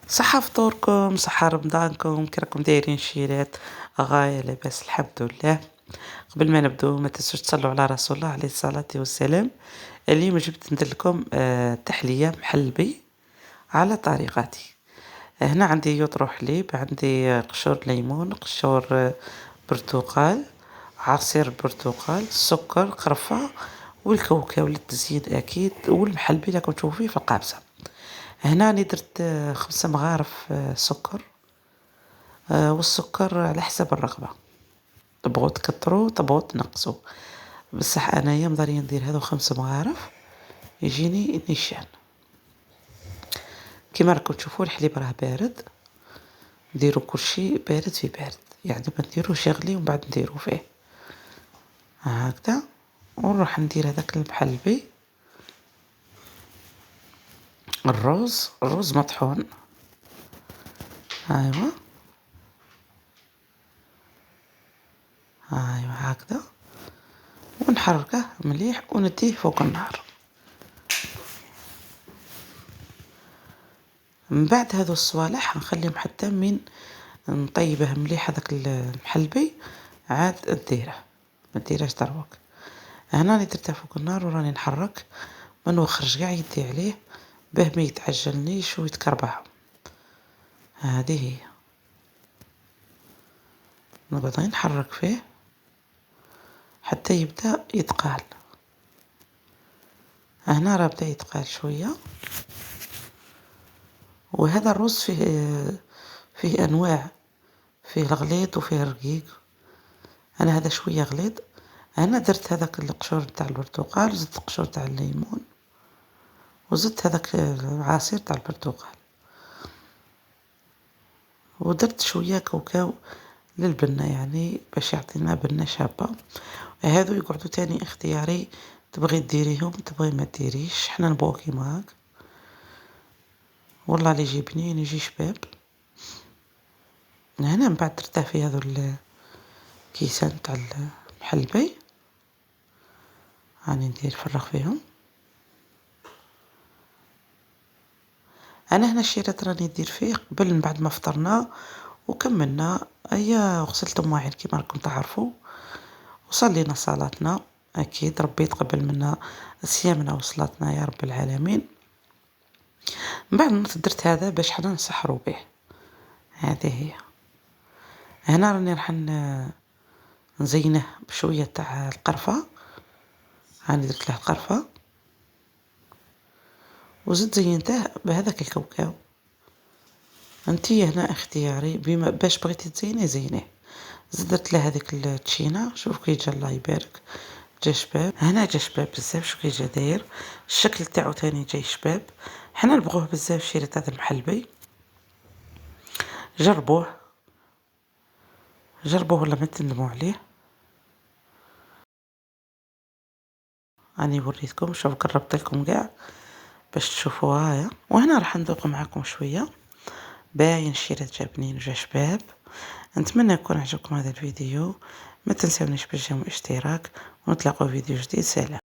صحة فطوركم، صحة رمضانكم، كي راكم دايرين شيرات؟ غاية لاباس الحمد لله. قبل ما نبداو ما تنسوش تصلوا على رسول الله عليه الصلاة والسلام. اليوم جبت ندير لكم تحلية محلبي على طريقتي. هنا عندي يطرو حليب، عندي قشور ليمون، قشور برتقال، عصير برتقال، سكر، قرفة، والكاوكاو للتزيين اكيد، والمحلبي اللي راكم تشوفوه فيه في القابسة. هنا راني درت 5 مغارف سكر. والسكر على حسب الرغبة، تبغوا تكتروا تبغوا تنقصوا، بصح انايا مضرية ندير هذو 5 مغارف يجيني نيشان. كيما راكم تشوفوا الحليب راه بارد، نديروا كلشي بارد في بارد، يعني ما نديروش يغلي ومن بعد نديروا فيه هكذا. ونروح ندير هذاك المحلبي، الرز مطحون. ايوا هكذا، ونحركه مليح ونديه فوق النار. من بعد هذو الصوالح نخليهم حتى من نطيبه مليح هذاك المحلبي، عاد نديره، ما ديرهش دروك. هنا راني درته فوق النار وراني نحرك، ما نوخرش كاع يدي عليه باه ما يتعجلنيش ويتكربع. هذه هي، نقعد نحرك فيه حتى يبدا يتقال. هنا راه بدا يتقال شويه. وهذا الرز فيه انواع، فيه الغليظ وفيه الرقيق. انا هذا شويه غليظ. انا درت هذاك القشور تاع البرتقال، زدت القشور تاع الليمون، وزدت هذاك العصير تاع البرتقال، ودرت شويه كاوكاو للبنه، يعني باش يعطينا بنه شابه. هذو يقعدوا تاني اختياري، تبغي ديريهم تبغي ما ديريش، حنا نبغوا كيما هاك. والله اللي يجي بنين يجي شباب. هنا من بعد درته في هذو الكيسان تاع المحلبي، راني ندير فرغ فيهم. انا هنا الشيرات راني ندير فيه قبل من بعد ما فطرنا وكملنا. غسلت مواعين كيما راكم تعرفوا، وصلينا صلاتنا اكيد، ربي يتقبل منا صيامنا وصلاتنا يا رب العالمين. من بعد درت هذا باش حنا نسحروا به. هذه هي. هنا راني راح نزينه بشويه تاع القرفه، هاني درت له القرفه، وزدت زينته بهذاك الكاوكاو. انتي هنا اختياري، بما باش بغيتي تزيني زينيه. زدت له هذيك التشينه، شوف كي جا الله يبارك، جا شباب. هنا جا شباب بزاف، شوف كي جا داير الشكل تاعو تاني جاي شباب. حنا نبغوه بزاف شيرة هذا المحلبي. جربوه ولا ما تندموا عليه. راني وريتكم، شوف قربت لكم كاع باش تشوفوها. هيا، وهنا راح نذوق معكم شويه. باين الشيرات جا بنين وجا شباب. نتمنى يكون عجبكم هذا الفيديو، ما تنسونيش بالجيم والاشتراك، ونتلاقوا فيديو جديد. سلام.